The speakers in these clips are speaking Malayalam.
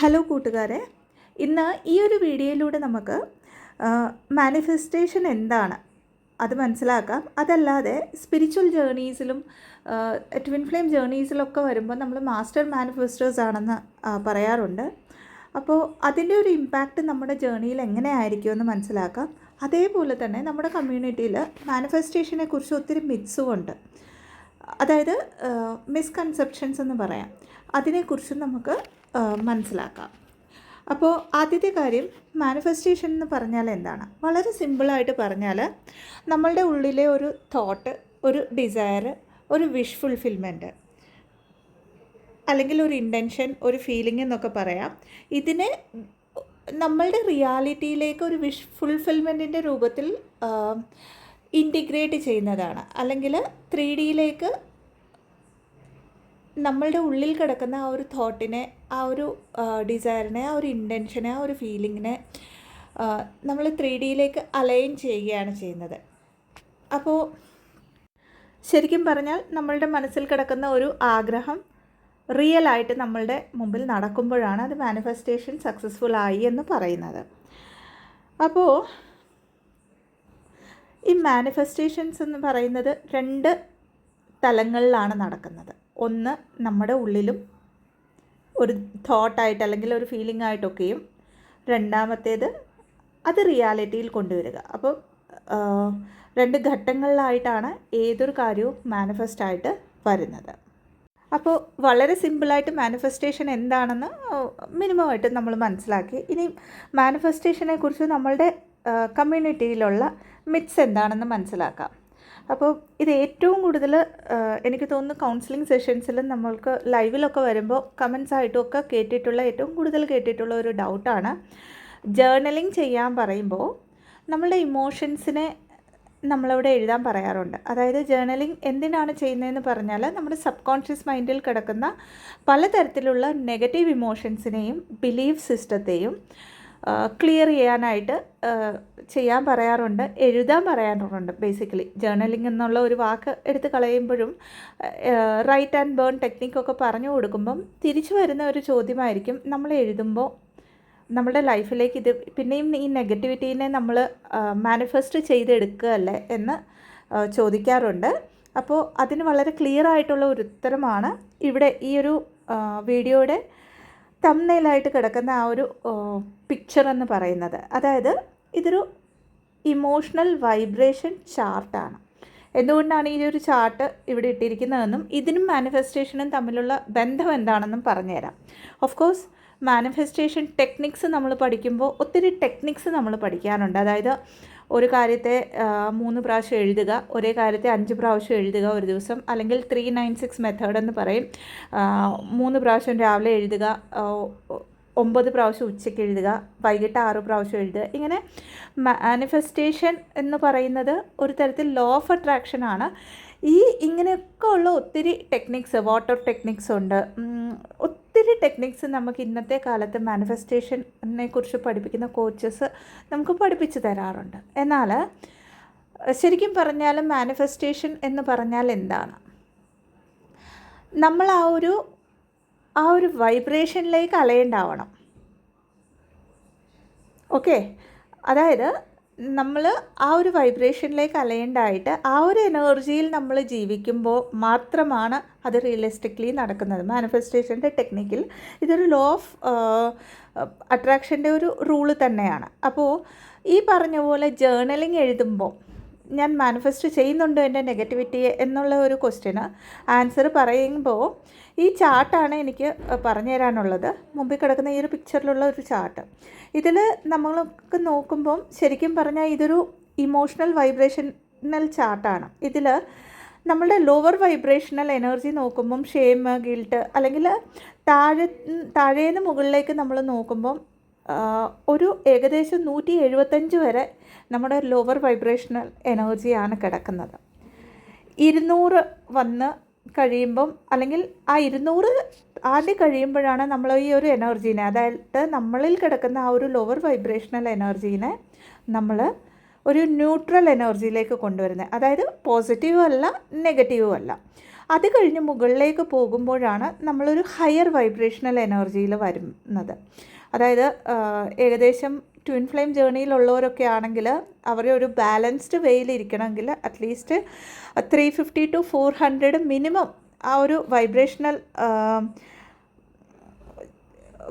ഹലോ കൂട്ടുകാരെ, ഇന്ന് ഈ ഒരു വീഡിയോയിലൂടെ നമുക്ക് മാനിഫെസ്റ്റേഷൻ എന്താണ് അത് മനസ്സിലാക്കാം. അതല്ലാതെ സ്പിരിച്വൽ ജേർണീസിലും ട്വിൻ ഫ്ലെയിം ജേർണീസിലൊക്കെ വരുമ്പോൾ നമ്മൾ മാസ്റ്റർ മാനിഫെസ്റ്റേഴ്സ് ആണെന്ന് പറയാറുണ്ട്. അപ്പോൾ അതിൻ്റെ ഒരു ഇമ്പാക്റ്റ് നമ്മുടെ ജേർണിയിൽ എങ്ങനെയായിരിക്കുമെന്ന് മനസ്സിലാക്കാം. അതേപോലെ തന്നെ നമ്മുടെ കമ്മ്യൂണിറ്റിയിൽ മാനിഫെസ്റ്റേഷനെ കുറിച്ച് ഒത്തിരി മിത്സും ഉണ്ട്. അതായത് മിസ്കൺസെപ്ഷൻസ് എന്ന് പറയാം. അതിനെക്കുറിച്ച് നമുക്ക് മനസ്സിലാക്കാം. അപ്പോൾ ആദ്യത്തെ കാര്യം, മാനിഫെസ്റ്റേഷൻ എന്ന് പറഞ്ഞാൽ എന്താണ്? വളരെ സിമ്പിളായിട്ട് പറഞ്ഞാൽ നമ്മളുടെ ഉള്ളിലെ ഒരു തോട്ട്, ഒരു ഡിസയർ, ഒരു വിഷ് ഫുൾഫിൽമെൻറ്റ്, അല്ലെങ്കിൽ ഒരു ഇൻറ്റൻഷൻ, ഒരു ഫീലിംഗ് എന്നൊക്കെ പറയാം. ഇതിനെ നമ്മളുടെ റിയാലിറ്റിയിലേക്ക് ഒരു വിഷ് ഫുൾഫിൽമെൻറ്റിൻ്റെ രൂപത്തിൽ ഇൻറ്റിഗ്രേറ്റ് ചെയ്യുന്നതാണ്. അല്ലെങ്കിൽ 3Dയിലേക്ക് നമ്മളുടെ ഉള്ളിൽ കിടക്കുന്ന ആ ഒരു തോട്ടിനെ, ആ ഒരു ഡിസയറിനെ, ആ ഒരു ഇൻറ്റൻഷനെ, ആ ഒരു ഫീലിങ്ങിനെ നമ്മൾ 3Dയിലേക്ക് അലൈൻ ചെയ്യുകയാണ് ചെയ്യുന്നത്. അപ്പോൾ ശരിക്കും പറഞ്ഞാൽ നമ്മളുടെ മനസ്സിൽ കിടക്കുന്ന ഒരു ആഗ്രഹം റിയലായിട്ട് നമ്മളുടെ മുമ്പിൽ നടക്കുമ്പോഴാണ് അത് മാനിഫെസ്റ്റേഷൻ സക്സസ്ഫുൾ ആയി എന്ന് പറയുന്നത്. അപ്പോൾ ഈ മാനിഫെസ്റ്റേഷൻസ് എന്ന് പറയുന്നത് 2 തലങ്ങളിലാണ് നടക്കുന്നത്. ഒന്ന് നമ്മുടെ ഉള്ളിലും ഒരു തോട്ടായിട്ട് അല്ലെങ്കിൽ ഒരു ഫീലിംഗ് ആയിട്ടൊക്കെയും, രണ്ടാമത്തേത് അത് റിയാലിറ്റിയിൽ കൊണ്ടുവരിക. അപ്പോൾ 2 ഘട്ടങ്ങളിലായിട്ടാണ് ഏതൊരു കാര്യവും മാനിഫെസ്റ്റ് ആയിട്ട് വരുന്നത്. അപ്പോൾ വളരെ സിമ്പിളായിട്ട് മാനിഫെസ്റ്റേഷൻ എന്താണെന്ന് മിനിമമായിട്ട് നമ്മൾ മനസ്സിലാക്കി. ഇനി മാനിഫെസ്റ്റേഷനെ കുറിച്ച് നമ്മളുടെ കമ്മ്യൂണിറ്റിയിലുള്ള മിത്സ് എന്താണെന്ന് മനസ്സിലാക്കാം. അപ്പോൾ ഇത് ഏറ്റവും കൂടുതൽ എനിക്ക് തോന്നുന്നു കൗൺസിലിംഗ് സെഷൻസിലും നമ്മൾക്ക് ലൈവിലൊക്കെ വരുമ്പോൾ കമൻസ് ആയിട്ടും ഒക്കെ ഏറ്റവും കൂടുതൽ കേട്ടിട്ടുള്ള ഒരു ഡൗട്ടാണ്. ജേർണലിംഗ് ചെയ്യാൻ പറയുമ്പോൾ നമ്മളുടെ ഇമോഷൻസിനെ നമ്മളവിടെ എഴുതാൻ പറയാറുണ്ട്. അതായത് ജേർണലിംഗ് എന്തിനാണ് ചെയ്യുന്നതെന്ന് പറഞ്ഞാൽ നമ്മുടെ സബ് കോൺഷ്യസ് മൈൻഡിൽ കിടക്കുന്ന പലതരത്തിലുള്ള നെഗറ്റീവ് ഇമോഷൻസിനെയും ബിലീഫ് സിസ്റ്റത്തെയും ക്ലിയർ ചെയ്യാനായിട്ട് ചെയ്യാൻ പറയാറുണ്ട്, എഴുതാൻ പറയാറുണ്ട്. ബേസിക്കലി ജേർണലിംഗ് എന്നുള്ള ഒരു വാക്ക് എടുത്ത് കളയുമ്പോഴും റൈറ്റ് ആൻഡ് ബേൺ ടെക്നിക്കൊക്കെ പറഞ്ഞു കൊടുക്കുമ്പം തിരിച്ചു വരുന്ന ഒരു ചോദ്യമായിരിക്കും, നമ്മൾ എഴുതുമ്പോൾ നമ്മുടെ ലൈഫിലേക്ക് ഇത് പിന്നെയും ഈ നെഗറ്റിവിറ്റീനെ നമ്മൾ മാനിഫെസ്റ്റ് ചെയ്തെടുക്കുകയല്ലേ എന്ന് ചോദിക്കാറുണ്ട്. അപ്പോൾ അതിന് വളരെ ക്ലിയർ ആയിട്ടുള്ള ഒരു ഉത്തരമാണ് ഇവിടെ ഈ ഒരു വീഡിയോയുടെ തംബ്നെയിലായിട്ട് കിടക്കുന്ന ആ ഒരു പിക്ചർ എന്ന് പറയുന്നത്. അതായത് ഇതൊരു ഇമോഷണൽ വൈബ്രേഷൻ ചാർട്ടാണ്. എന്തുകൊണ്ടാണ് ഈ ഒരു ചാർട്ട് ഇവിടെ ഇട്ടിരിക്കുന്നതെന്നും ഇതിനും മാനിഫെസ്റ്റേഷനും തമ്മിലുള്ള ബന്ധം എന്താണെന്നും പറഞ്ഞുതരാം. ഓഫ് കോഴ്സ് മാനിഫെസ്റ്റേഷൻ ടെക്നിക്സ് നമ്മൾ പഠിക്കുമ്പോൾ ഒത്തിരി ടെക്നിക്സ് നമ്മൾ പഠിക്കാനുണ്ട്. അതായത് ഒരു കാര്യത്തെ 3 പ്രാവശ്യം എഴുതുക, ഒരേ കാര്യത്തെ 5 പ്രാവശ്യം എഴുതുക ഒരു ദിവസം, അല്ലെങ്കിൽ 396 മെത്തേഡ് എന്ന് പറയും. 3 പ്രാവശ്യം രാവിലെ എഴുതുക, 9 പ്രാവശ്യം ഉച്ചയ്ക്ക് എഴുതുക, വൈകിട്ട് 6 പ്രാവശ്യം എഴുതുക. ഇങ്ങനെ മാനിഫെസ്റ്റേഷൻ എന്ന് പറയുന്നത് ഒരു തരത്തിൽ ലോ ഓഫ് അട്രാക്ഷനാണ്. ഇങ്ങനെയൊക്കെ ഉള്ള ഒത്തിരി ടെക്നിക്സ്, വാട്ടർ ടെക്നിക്സ് ഉണ്ട്, ഒത്തിരി ടെക്നിക്സ് നമുക്ക് ഇന്നത്തെ കാലത്ത് മാനിഫെസ്റ്റേഷനെ കുറിച്ച് പഠിപ്പിക്കുന്ന കോച്ചസ് നമുക്ക് പഠിപ്പിച്ചു തരാറുണ്ട്. എന്നാൽ ശരിക്കും പറഞ്ഞാൽ മാനിഫെസ്റ്റേഷൻ എന്ന് പറഞ്ഞാൽ എന്താണ്? നമ്മൾ ആ ഒരു വൈബ്രേഷനിലേക്ക് അലൈൻഡാവണം. ഓക്കെ, അതായത് നമ്മൾ ആ ഒരു വൈബ്രേഷനിലേക്ക് അലൈൻഡായിട്ട് ആ ഒരു എനർജിയിൽ നമ്മൾ ജീവിക്കുമ്പോൾ മാത്രമാണ് അത് റിയലിസ്റ്റിക്കലി നടക്കുന്നത്. മാനിഫെസ്റ്റേഷൻ്റെ ടെക്നിക്കിൽ ഇതൊരു ലോ ഓഫ് അട്രാക്ഷൻ്റെ ഒരു റൂള് തന്നെയാണ്. അപ്പോൾ ഈ പറഞ്ഞ പോലെ ജേർണലിംഗ് എഴുതുമ്പോൾ ഞാൻ മാനിഫെസ്റ്റ് ചെയ്യുന്നുണ്ടോ എൻ്റെ നെഗറ്റിവിറ്റിയെ എന്നുള്ള ഒരു ക്വസ്റ്റ്യന് ആൻസർ പറയുമ്പോൾ ഈ ചാർട്ടാണ് എനിക്ക് പറഞ്ഞു തരാനുള്ളത്. മുമ്പിൽ കിടക്കുന്ന ഈ ഒരു പിക്ചറിലുള്ള ഒരു ചാർട്ട്. ഇതിൽ നമ്മൾക്ക് നോക്കുമ്പം ശരിക്കും പറഞ്ഞാൽ ഇതൊരു ഇമോഷണൽ വൈബ്രേഷണൽ ചാർട്ടാണ്. ഇതിൽ നമ്മളുടെ ലോവർ വൈബ്രേഷണൽ എനർജി നോക്കുമ്പം ഷെയിം, ഗിൽട്ട്, അല്ലെങ്കിൽ താഴേന്ന് മുകളിലേക്ക് നമ്മൾ നോക്കുമ്പം ഒരു ഏകദേശം 175 വരെ നമ്മുടെ ലോവർ വൈബ്രേഷണൽ എനർജിയാണ് കിടക്കുന്നത്. 200 വന്ന് കഴിയുമ്പം, അല്ലെങ്കിൽ ആ 200 ആദ്യം കഴിയുമ്പോഴാണ് നമ്മൾ ഈ ഒരു എനർജീനെ, അതായത് നമ്മളിൽ കിടക്കുന്ന ആ ഒരു ലോവർ വൈബ്രേഷണൽ എനർജീനെ നമ്മൾ ഒരു ന്യൂട്രൽ എനർജിയിലേക്ക് കൊണ്ടുവരുന്നത്. അതായത് പോസിറ്റീവും അല്ല നെഗറ്റീവും അല്ല, അത് കഴിഞ്ഞ് മുകളിലേക്ക് പോകുമ്പോഴാണ് നമ്മളൊരു ഹയർ വൈബ്രേഷണൽ എനർജിയിൽ വരുന്നത്. അതായത് ഏകദേശം ട്വിൻ ഫ്ലെയിം ജേർണിയിലുള്ളവരൊക്കെ ആണെങ്കിൽ അവരെ ഒരു ബാലൻസ്ഡ് വേയിൽ ഇരിക്കണമെങ്കിൽ അറ്റ്ലീസ്റ്റ് 350 to 400 മിനിമം ആ ഒരു വൈബ്രേഷണൽ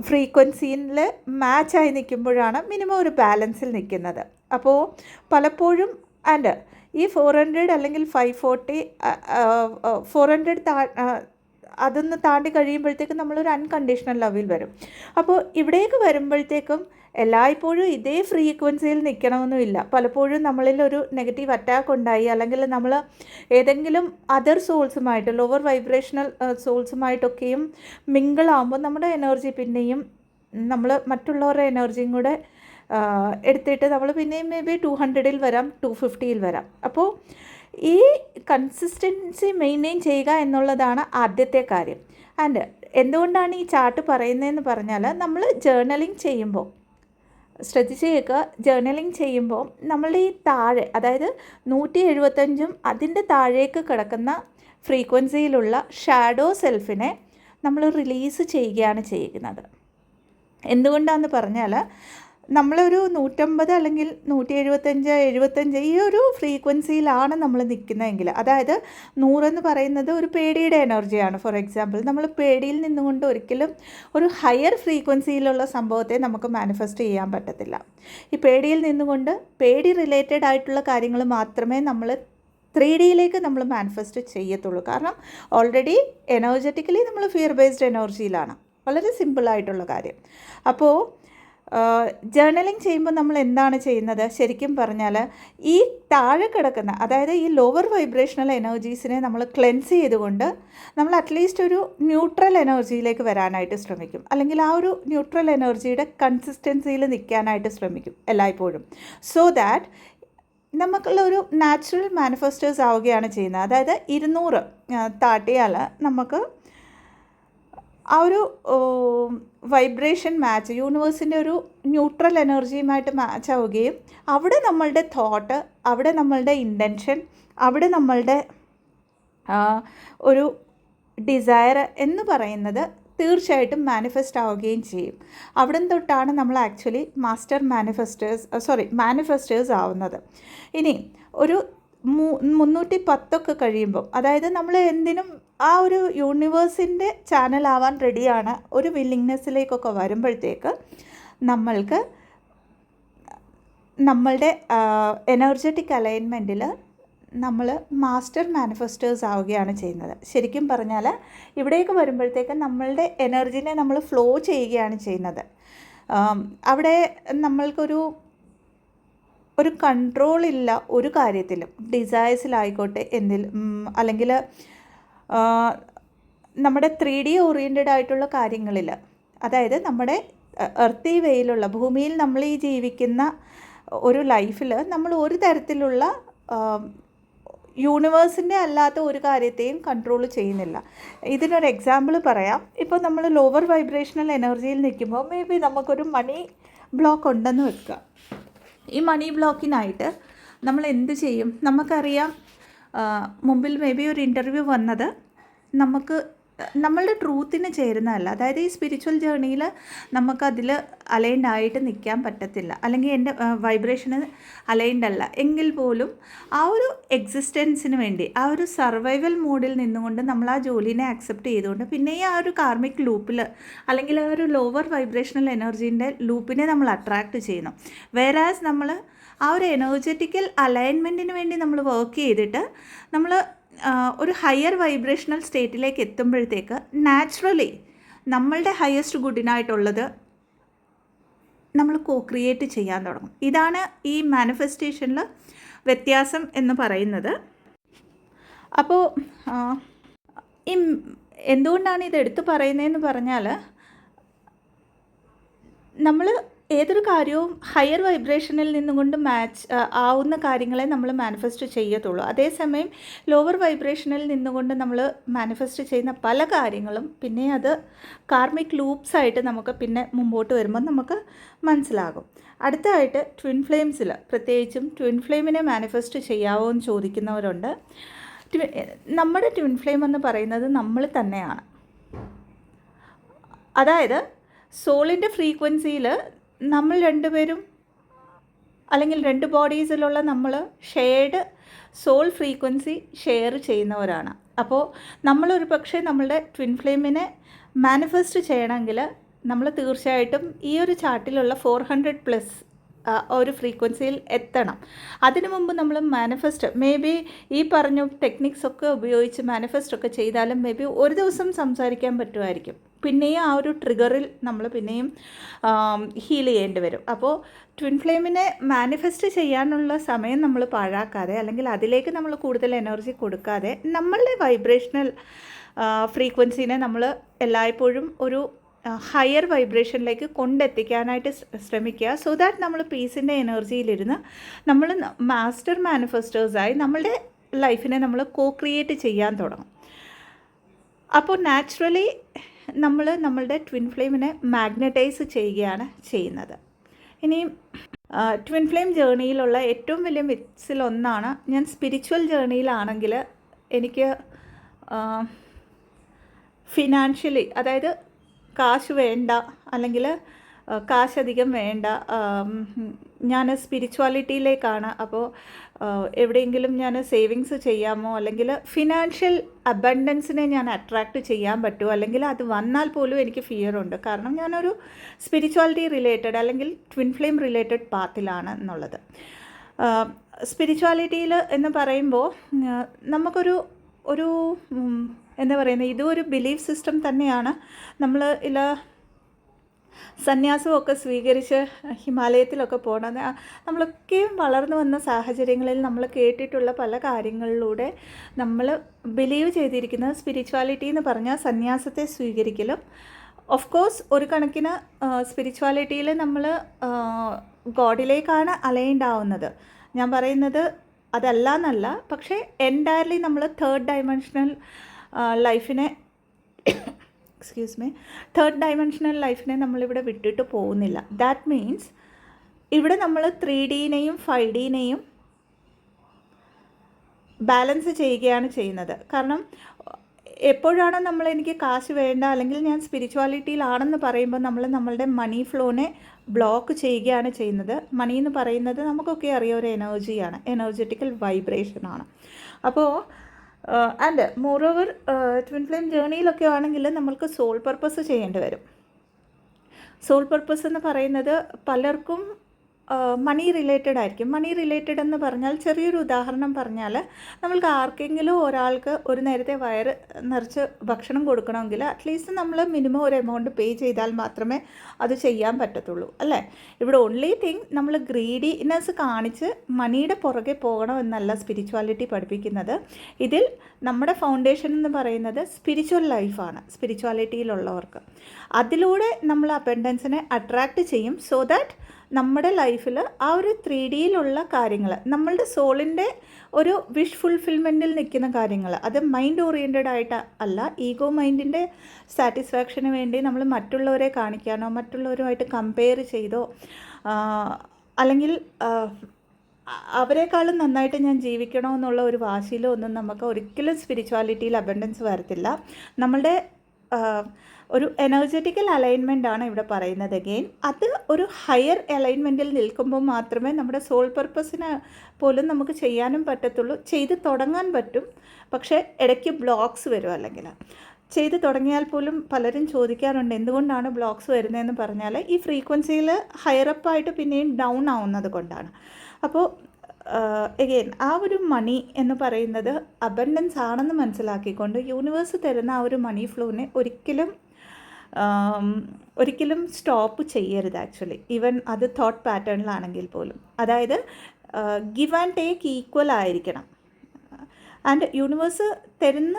ഫ്രീക്വൻസിയിൽ മാച്ചായി നിൽക്കുമ്പോഴാണ് മിനിമം ഒരു ബാലൻസിൽ നിൽക്കുന്നത്. അപ്പോൾ പലപ്പോഴും ഈ 400 അല്ലെങ്കിൽ 540 400 അതൊന്ന് താണ്ടി കഴിയുമ്പോഴത്തേക്കും നമ്മളൊരു അൺകണ്ടീഷണൽ ലവിൽ വരും. അപ്പോൾ ഇവിടേക്ക് വരുമ്പോഴത്തേക്കും എല്ലായ്പ്പോഴും ഇതേ ഫ്രീക്വൻസിയിൽ നിൽക്കണമെന്നുമില്ല. പലപ്പോഴും നമ്മളിൽ ഒരു നെഗറ്റീവ് അറ്റാക്ക് ഉണ്ടായി, അല്ലെങ്കിൽ നമ്മൾ ഏതെങ്കിലും അതർ സോൾസുമായിട്ട് ലോവർ വൈബ്രേഷണൽ സോൾസുമായിട്ടൊക്കെയും മിങ്കിളാകുമ്പോൾ നമ്മുടെ എനർജി പിന്നെയും നമ്മൾ മറ്റുള്ളവരുടെ എനർജിയും കൂടെ എടുത്തിട്ട് നമ്മൾ പിന്നെയും മേ ബി 200-ൽ വരാം, 250-ൽ വരാം. അപ്പോൾ ഈ കൺസിസ്റ്റൻസി മെയിൻറ്റെയിൻ ചെയ്യുക എന്നുള്ളതാണ് ആദ്യത്തെ കാര്യം. എന്തുകൊണ്ടാണ് ഈ ചാർട്ട് പറയുന്നതെന്ന് പറഞ്ഞാൽ, നമ്മൾ ജേർണലിംഗ് ചെയ്യുമ്പോൾ ശ്രദ്ധിച്ച് കേൾക്കുക. ജേർണലിംഗ് ചെയ്യുമ്പോൾ നമ്മൾ ഈ താഴെ, അതായത് 175 അതിൻ്റെ താഴേക്ക് കിടക്കുന്ന ഫ്രീക്വൻസിയിലുള്ള ഷാഡോ സെൽഫിനെ നമ്മൾ റിലീസ് ചെയ്യുകയാണ് ചെയ്യുന്നത്. എന്തുകൊണ്ടാണെന്ന് പറഞ്ഞാൽ, നമ്മളൊരു 150 അല്ലെങ്കിൽ 175 75 ഈ ഒരു ഫ്രീക്വൻസിയിലാണ് നമ്മൾ നിൽക്കുന്നതെങ്കിൽ, അതായത് 100 എന്ന് പറയുന്നത് ഒരു പേടിയുടെ എനർജിയാണ്. ഫോർ എക്സാമ്പിൾ, നമ്മൾ പേടിയിൽ നിന്നുകൊണ്ട് ഒരിക്കലും ഒരു ഹയർ ഫ്രീക്വൻസിയിലുള്ള സംഭവത്തെ നമുക്ക് മാനിഫെസ്റ്റ് ചെയ്യാൻ പറ്റത്തില്ല. ഈ പേടിയിൽ നിന്നുകൊണ്ട് പേടി റിലേറ്റഡ് ആയിട്ടുള്ള കാര്യങ്ങൾ മാത്രമേ നമ്മൾ 3Dയിലേക്ക് നമ്മൾ മാനിഫെസ്റ്റ് ചെയ്യത്തുള്ളൂ. കാരണം ഓൾറെഡി എനർജറ്റിക്കലി നമ്മൾ ഫിയർ ബേസ്ഡ് എനർജിയിലാണ്. വളരെ സിമ്പിളായിട്ടുള്ള കാര്യം. അപ്പോൾ ജേർണലിംഗ് ചെയ്യുമ്പോൾ നമ്മൾ എന്താണ് ചെയ്യുന്നത്? ശരിക്കും പറഞ്ഞാൽ ഈ താഴെ കിടക്കുന്ന, അതായത് ഈ ലോവർ വൈബ്രേഷണൽ എനർജീസിനെ നമ്മൾ ക്ലെൻസ് ചെയ്തുകൊണ്ട് നമ്മൾ അറ്റ്ലീസ്റ്റ് ഒരു ന്യൂട്രൽ എനർജിയിലേക്ക് വരാനായിട്ട് ശ്രമിക്കും, അല്ലെങ്കിൽ ആ ഒരു ന്യൂട്രൽ എനർജിയുടെ കൺസിസ്റ്റൻസിയിൽ നിൽക്കാനായിട്ട് ശ്രമിക്കും എല്ലായ്പ്പോഴും. സോ ദാറ്റ് നമുക്കുള്ളൊരു നാച്ചുറൽ മാനിഫെസ്റ്റേഴ്സ് ആവുകയാണ് ചെയ്യുന്നത്. അതായത് 200 താട്ടിയാൽ നമുക്ക് ആ ഒരു വൈബ്രേഷൻ മാച്ച്, യൂണിവേഴ്സിൻ്റെ ഒരു ന്യൂട്രൽ എനർജിയുമായിട്ട് മാച്ച് ആവുകയും അവിടെ നമ്മളുടെ തോട്ട്, അവിടെ നമ്മളുടെ ഇൻറ്റൻഷൻ, അവിടെ നമ്മളുടെ ഒരു ഡിസയർ എന്ന് പറയുന്നത് തീർച്ചയായിട്ടും മാനിഫെസ്റ്റ് ആവുകയും ചെയ്യും. അവിടെ തൊട്ടാണ് നമ്മൾ ആക്ച്വലി മാനിഫെസ്റ്റേഴ്സ് ആവുന്നത്. ഇനി ഒരു 310 കഴിയുമ്പോൾ, അതായത് നമ്മൾ എന്തിനും ആ ഒരു യൂണിവേഴ്സിൻ്റെ ചാനലാവാൻ റെഡിയാണ് ഒരു വില്ലിങ്നെസ്സിലേക്കൊക്കെ വരുമ്പോഴത്തേക്ക് നമ്മൾക്ക് നമ്മളുടെ എനർജറ്റിക് അലൈൻമെൻറ്റിൽ നമ്മൾ മാസ്റ്റർ മാനിഫെസ്റ്റേഴ്സ് ആവുകയാണ് ചെയ്യുന്നത്. ശരിക്കും പറഞ്ഞാൽ ഇവിടേക്ക് വരുമ്പോഴത്തേക്ക് നമ്മളുടെ എനർജിനെ നമ്മൾ ഫ്ലോ ചെയ്യുകയാണ് ചെയ്യുന്നത്. അവിടെ നമ്മൾക്കൊരു കൺട്രോളില്ല ഒരു കാര്യത്തിലും, ഡിസയേഴ്സിലായിക്കോട്ടെ, അല്ലെങ്കിൽ നമ്മുടെ 3D ഓറിയൻറ്റഡ് ആയിട്ടുള്ള കാര്യങ്ങളിൽ. അതായത് നമ്മുടെ എർത്തി വേയിലുള്ള ഭൂമിയിൽ നമ്മൾ ഈ ജീവിക്കുന്ന ഒരു ലൈഫിൽ നമ്മൾ ഒരു തരത്തിലുള്ള യൂണിവേഴ്സിൻ്റെ അല്ലാത്ത ഒരു കാര്യത്തെയും കൺട്രോൾ ചെയ്യുന്നില്ല. ഇതിനൊരു എക്സാമ്പിൾ പറയാം. ഇപ്പോൾ നമ്മൾ ലോവർ വൈബ്രേഷണൽ എനർജിയിൽ നിൽക്കുമ്പോൾ മേ ബി നമുക്കൊരു മണി ബ്ലോക്ക് ഉണ്ടെന്ന് വെക്കുക. ഈ മണി ബ്ലോക്കിനായിട്ട് നമ്മൾ എന്ത് ചെയ്യും? നമുക്കറിയാം, മുമ്പിൽ മേ ബി ഒരു ഇൻ്റർവ്യൂ വന്നത് നമുക്ക് നമ്മളുടെ ട്രൂത്തിന് ചേരുന്നതല്ല. അതായത് ഈ സ്പിരിച്വൽ ജേർണിയിൽ നമുക്കതിൽ അലൈൻഡ് ആയിട്ട് നിൽക്കാൻ പറ്റത്തില്ല, അല്ലെങ്കിൽ എൻ്റെ വൈബ്രേഷന് അലൈൻഡ് അല്ല എങ്കിൽ പോലും ആ ഒരു എക്സിസ്റ്റൻസിന് വേണ്ടി, ആ ഒരു സർവൈവൽ മോഡിൽ നിന്നുകൊണ്ട് നമ്മൾ ആ ജോലിനെ അക്സെപ്റ്റ് ചെയ്തുകൊണ്ട് പിന്നെ ഈ ആ ഒരു കാർമിക് ലൂപ്പിൽ, അല്ലെങ്കിൽ ആ ഒരു ലോവർ വൈബ്രേഷണൽ എനർജീൻ്റെ ലൂപ്പിനെ നമ്മൾ അട്രാക്റ്റ് ചെയ്യുന്നു. വേറാസ് നമ്മൾ ആ ഒരു എനർജറ്റിക്കൽ അലൈൻമെൻറ്റിന് വേണ്ടി നമ്മൾ വർക്ക് ചെയ്തിട്ട് നമ്മൾ ഒരു ഹയർ വൈബ്രേഷണൽ സ്റ്റേറ്റിലേക്ക് എത്തുമ്പോഴത്തേക്ക് നാച്ചുറലി നമ്മളുടെ ഹയസ്റ്റ് ഗുഡിനായിട്ടുള്ളത് നമ്മൾ ക്രിയേറ്റ് ചെയ്യാൻ തുടങ്ങും. ഇതാണ് ഈ മാനിഫെസ്റ്റേഷനിൽ വ്യത്യാസം എന്ന് പറയുന്നത്. അപ്പോൾ എന്തുകൊണ്ടാണ് ഇത് എടുത്തു പറയുന്നതെന്ന് പറഞ്ഞാൽ, നമ്മൾ ഏതൊരു കാര്യവും ഹയർ വൈബ്രേഷനിൽ നിന്നുകൊണ്ട് മാച്ച് ആവുന്ന കാര്യങ്ങളെ നമ്മൾ മാനിഫെസ്റ്റ് ചെയ്യത്തുള്ളൂ. അതേസമയം ലോവർ വൈബ്രേഷനിൽ നിന്നുകൊണ്ട് നമ്മൾ മാനിഫെസ്റ്റ് ചെയ്യുന്ന പല കാര്യങ്ങളും പിന്നെ അത് കാർമിക് ലൂപ്സായിട്ട് നമുക്ക് പിന്നെ മുമ്പോട്ട് വരുമ്പോൾ നമുക്ക് മനസ്സിലാകും. അടുത്തതായിട്ട് ട്വിൻ ഫ്ലെയിംസിൽ, പ്രത്യേകിച്ചും ട്വിൻ ഫ്ലെയിമിനെ മാനിഫെസ്റ്റ് ചെയ്യാവോ എന്ന് ചോദിക്കുന്നവരുണ്ട്. നമ്മുടെ ട്വിൻ ഫ്ലെയിം എന്ന് പറയുന്നത് നമ്മൾ തന്നെയാണ്. അതായത് സോളിൻ്റെ ഫ്രീക്വൻസിയിൽ നമ്മൾ രണ്ടുപേരും അല്ലെങ്കിൽ രണ്ട് ബോഡീസിലുള്ള നമ്മൾ ഷെയർഡ് സോൾ ഫ്രീക്വൻസി ഷെയർ ചെയ്യുന്നവരാണ്. അപ്പോൾ നമ്മളൊരു പക്ഷേ നമ്മളുടെ ട്വിൻ ഫ്ലെയിമിനെ മാനിഫെസ്റ്റ് ചെയ്യണമെങ്കിൽ നമ്മൾ തീർച്ചയായിട്ടും ഈ ഒരു ചാർട്ടിലുള്ള 400+ ഒരു ഫ്രീക്വൻസിയിൽ എത്തണം. അതിനു മുമ്പ് നമ്മൾ മാനിഫെസ്റ്റ് മേ ബി ഈ പറഞ്ഞ ടെക്നിക്സൊക്കെ ഉപയോഗിച്ച് മാനിഫെസ്റ്റൊക്കെ ചെയ്താലും മേ ബി ഒരു ദിവസം സംസാരിക്കാൻ പറ്റുമായിരിക്കും. പിന്നെയും ആ ഒരു ട്രിഗറിൽ നമ്മൾ പിന്നെയും ഹീൽ ചെയ്യേണ്ടി വരും. അപ്പോൾ ട്വിൻ ഫ്ലെയിമിനെ മാനിഫെസ്റ്റ് ചെയ്യാനുള്ള സമയം നമ്മൾ പാഴാക്കാതെ അല്ലെങ്കിൽ അതിലേക്ക് നമ്മൾ കൂടുതൽ എനർജി കൊടുക്കാതെ നമ്മളുടെ വൈബ്രേഷണൽ ഫ്രീക്വൻസിനെ നമ്മൾ എല്ലായ്പ്പോഴും ഒരു ഹയർ വൈബ്രേഷനിലേക്ക് കൊണ്ടെത്തിക്കാനായിട്ട് ശ്രമിക്കുക. സോ ദാറ്റ് നമ്മൾ പീസിൻ്റെ എനർജിയിലിരുന്ന് നമ്മൾ മാസ്റ്റർ മാനിഫെസ്റ്റേഴ്സായി നമ്മളുടെ ലൈഫിനെ നമ്മൾ ക്രിയേറ്റ് ചെയ്യാൻ തുടങ്ങും. അപ്പോൾ നാച്ചുറലി നമ്മൾ നമ്മളുടെ ട്വിൻ ഫ്ലെയിമിനെ മാഗ്നറ്റൈസ് ചെയ്യുകയാണ് ചെയ്യുന്നത്. ഇനി ട്വിൻ ഫ്ലെയിം ജേർണിയിലുള്ള ഏറ്റവും വലിയ മിത്സിലൊന്നാണ്, ഞാൻ സ്പിരിച്വൽ ജേർണിയിലാണെങ്കിൽ എനിക്ക് ഫിനാൻഷ്യലി, അതായത് കാശ് വേണ്ട അല്ലെങ്കിൽ കാശധികം വേണ്ട, ഞാൻ സ്പിരിച്വാലിറ്റിയിലേക്കാണ്, അപ്പോൾ എവിടെയെങ്കിലും ഞാൻ സേവിങ്സ് ചെയ്യാമോ, അല്ലെങ്കിൽ ഫിനാൻഷ്യൽ അബണ്ടൻസിനെ ഞാൻ അട്രാക്റ്റ് ചെയ്യാൻ പറ്റുമോ, അല്ലെങ്കിൽ അത് വന്നാൽ പോലും എനിക്ക് ഫിയറുണ്ട്. കാരണം ഞാനൊരു സ്പിരിച്വാലിറ്റി റിലേറ്റഡ് അല്ലെങ്കിൽ ട്വിൻ ഫ്ലെയിം റിലേറ്റഡ് പാത്തിലാണ് എന്നുള്ളത്. സ്പിരിച്വാലിറ്റിയിൽ എന്ന് പറയുമ്പോൾ നമുക്കൊരു എന്താ പറയുന്നത്, ഇതും ഒരു ബിലീഫ് സിസ്റ്റം തന്നെയാണ്. നമ്മൾ സന്യാസമൊക്കെ സ്വീകരിച്ച് ഹിമാലയത്തിലൊക്കെ പോകണം. നമ്മളൊക്കെയും വളർന്നു വന്ന സാഹചര്യങ്ങളിൽ നമ്മൾ കേട്ടിട്ടുള്ള പല കാര്യങ്ങളിലൂടെ നമ്മൾ ബിലീവ് ചെയ്തിരിക്കുന്ന സ്പിരിച്വാലിറ്റി എന്ന് പറഞ്ഞാൽ സന്യാസത്തെ സ്വീകരിക്കലും, ഓഫ് കോഴ്സ് ഒരു കണക്കിന് സ്പിരിച്വാലിറ്റിയിൽ നമ്മൾ ഗോഡിലേക്കാണ് അലൈൻഡ് ആവുന്നത്. ഞാൻ പറയുന്നത് അതല്ല എന്നല്ല, പക്ഷേ എൻറ്റയർലി നമ്മൾ തേർഡ് ഡൈമെൻഷണൽ ലൈഫിനെ നമ്മളിവിടെ വിട്ടിട്ട് പോകുന്നില്ല. ദാറ്റ് മീൻസ് ഇവിടെ നമ്മൾ 3Dനെയും 5Dനെയും ബാലൻസ് ചെയ്യുകയാണ് ചെയ്യുന്നത്. കാരണം എപ്പോഴാണോ എനിക്ക് കാശ് വേണ്ട അല്ലെങ്കിൽ ഞാൻ സ്പിരിച്വാലിറ്റിയിലാണെന്ന് പറയുമ്പോൾ നമ്മളുടെ മണി ഫ്ലോനെ ബ്ലോക്ക് ചെയ്യുകയാണ് ചെയ്യുന്നത്. മണി എന്ന് പറയുന്നത് നമുക്കൊക്കെ അറിയാം ഒരു എനർജിയാണ്, എനർജറ്റിക്കൽ വൈബ്രേഷനാണ്. അപ്പോൾ ആൻഡ് മോറോവർ ട്വിൻ ഫ്ലെയിം ജേർണിയിലൊക്കെ ആണെങ്കിൽ നമ്മൾക്ക് സോൾ പർപ്പസ് ചെയ്യേണ്ടി വരും. സോൾ പർപ്പസ് എന്ന് പറയുന്നത് പലർക്കും മണി റിലേറ്റഡ് ആയിരിക്കും. മണി റിലേറ്റഡ് എന്ന് പറഞ്ഞാൽ ചെറിയൊരു ഉദാഹരണം പറഞ്ഞാൽ, നമ്മൾക്ക് ആർക്കെങ്കിലും ഒരാൾക്ക് ഒരു നേരത്തെ വയറ് നിറച്ച് ഭക്ഷണം കൊടുക്കണമെങ്കിൽ അറ്റ്ലീസ്റ്റ് നമ്മൾ മിനിമം ഒരു എമൗണ്ട് പേ ചെയ്താൽ മാത്രമേ അത് ചെയ്യാൻ പറ്റത്തുള്ളൂ, അല്ലേ? ഇവിടെ ഓൺലി തിങ് നമ്മൾ ഗ്രീഡിനെസ് കാണിച്ച് മണിയുടെ പുറകെ പോകണമെന്നല്ല സ്പിരിച്വാലിറ്റി പഠിപ്പിക്കുന്നത്. ഇതിൽ നമ്മുടെ ഫൗണ്ടേഷൻ എന്ന് പറയുന്നത് സ്പിരിച്വൽ ലൈഫാണ്. സ്പിരിച്വാലിറ്റിയിലുള്ളവർക്ക് അതിലൂടെ നമ്മൾ അബണ്ടൻസിനെ അട്രാക്റ്റ് ചെയ്യും. സോ ദാറ്റ് നമ്മുടെ ലൈഫിൽ ആ ഒരു 3Dയിലുള്ള കാര്യങ്ങൾ, നമ്മളുടെ സോളിൻ്റെ ഒരു വിഷ് ഫുൾഫിൽമെൻറ്റിൽ നിൽക്കുന്ന കാര്യങ്ങൾ, അത് മൈൻഡ് ഓറിയൻറ്റഡ് ആയിട്ട് അല്ല, ഈഗോ മൈൻഡിൻ്റെ സാറ്റിസ്ഫാക്ഷന് വേണ്ടി നമ്മൾ മറ്റുള്ളവരെ കാണിക്കാനോ മറ്റുള്ളവരുമായിട്ട് കമ്പയർ ചെയ്തോ അല്ലെങ്കിൽ അവരെക്കാളും നന്നായിട്ട് ഞാൻ ജീവിക്കണമെന്നുള്ള ഒരു വാശിയിലോ ഒന്നും നമുക്ക് ഒരിക്കലും സ്പിരിച്വാലിറ്റിയിൽ അബണ്ടൻസ് വരത്തില്ല. നമ്മളുടെ ഒരു എനർജറ്റിക്കൽ അലൈൻമെൻ്റ് ആണ് ഇവിടെ പറയുന്നത്. അഗെയിൻ അത് ഒരു ഹയർ അലൈൻമെൻറ്റിൽ നിൽക്കുമ്പോൾ മാത്രമേ നമ്മുടെ സോൾ പർപ്പസിന് പോലും നമുക്ക് ചെയ്യാനും പറ്റത്തുള്ളൂ. ചെയ്ത് തുടങ്ങാൻ പറ്റും, പക്ഷേ ഇടയ്ക്ക് ബ്ലോക്സ് വരും. അല്ലെങ്കിൽ ചെയ്ത് തുടങ്ങിയാൽ പോലും പലരും ചോദിക്കാറുണ്ട് എന്തുകൊണ്ടാണ് ബ്ലോക്സ് വരുന്നതെന്ന് പറഞ്ഞാൽ ഈ ഫ്രീക്വൻസിയിൽ ഹയറപ്പായിട്ട് പിന്നെയും ഡൗൺ ആവുന്നത് കൊണ്ടാണ്. അപ്പോൾ എഗെയിൻ ആ ഒരു മണി എന്ന് പറയുന്നത് അബണ്ടൻസ് ആണെന്ന് മനസ്സിലാക്കിക്കൊണ്ട് യൂണിവേഴ്സ് തരുന്ന ആ ഒരു മണി ഫ്ലോനെ ഒരിക്കലും സ്റ്റോപ്പ് ചെയ്യരുത്. ആക്ച്വലി ഈവൻ അത് തോട്ട് പാറ്റേണിലാണെങ്കിൽ പോലും, അതായത് ഗിവ് ആൻഡ് ടേക്ക് ഈക്വൽ ആയിരിക്കണം. ആൻഡ് യൂണിവേഴ്സ് തരുന്ന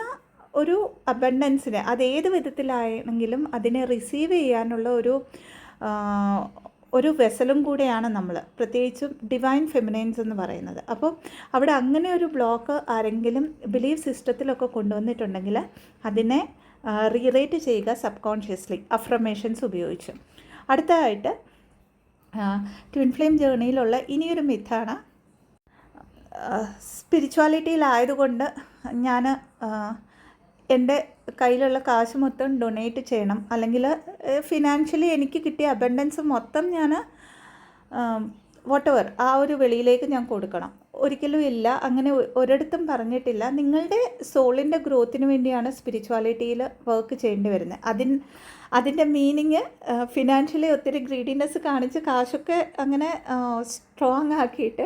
ഒരു അബണ്ടൻസിനെ അതേത് വിധത്തിലാണെങ്കിലും അതിനെ റിസീവ് ചെയ്യാനുള്ള ഒരു വെസലും കൂടെയാണ് നമ്മൾ, പ്രത്യേകിച്ചും ഡിവൈൻ ഫെമിനൈൻസ് എന്ന് പറയുന്നത്. അപ്പോൾ അവിടെ അങ്ങനെ ഒരു ബ്ലോക്ക് ആരെങ്കിലും ബിലീഫ് സിസ്റ്റത്തിലൊക്കെ കൊണ്ടുവന്നിട്ടുണ്ടെങ്കിൽ അതിനെ റീറേറ്റ് ചെയ്യുക സബ് കോൺഷ്യസ്ലി അഫർമേഷൻസ് ഉപയോഗിച്ച്. അടുത്തതായിട്ട് ട്വിൻ ഫ്ലെയിം ജേർണിയിലുള്ള ഇനിയൊരു മിത്താണ്, സ്പിരിച്വാലിറ്റിയിലായതുകൊണ്ട് ഞാൻ എൻ്റെ കയ്യിലുള്ള കാശ് മൊത്തം ഡൊണേറ്റ് ചെയ്യണം, അല്ലെങ്കിൽ ഫിനാൻഷ്യലി എനിക്ക് കിട്ടിയ അബൻഡൻസ് മൊത്തം ഞാൻ വോട്ടെവർ ആ ഒരു വെളിയിലേക്ക് ഞാൻ കൊടുക്കണം. ഒരിക്കലും ഇല്ല, അങ്ങനെ ഒരിടത്തും പറഞ്ഞിട്ടില്ല. നിങ്ങളുടെ സോളിൻ്റെ ഗ്രോത്തിന് വേണ്ടിയാണ് സ്പിരിച്വാലിറ്റിയിൽ വർക്ക് ചെയ്യേണ്ടി വരുന്നത്. അതിൻ്റെ മീനിങ് ഫിനാൻഷ്യലി ഒത്തിരി ഗ്രീഡിനെസ് കാണിച്ച് കാശൊക്കെ അങ്ങനെ സ്ട്രോങ് ആക്കിയിട്ട്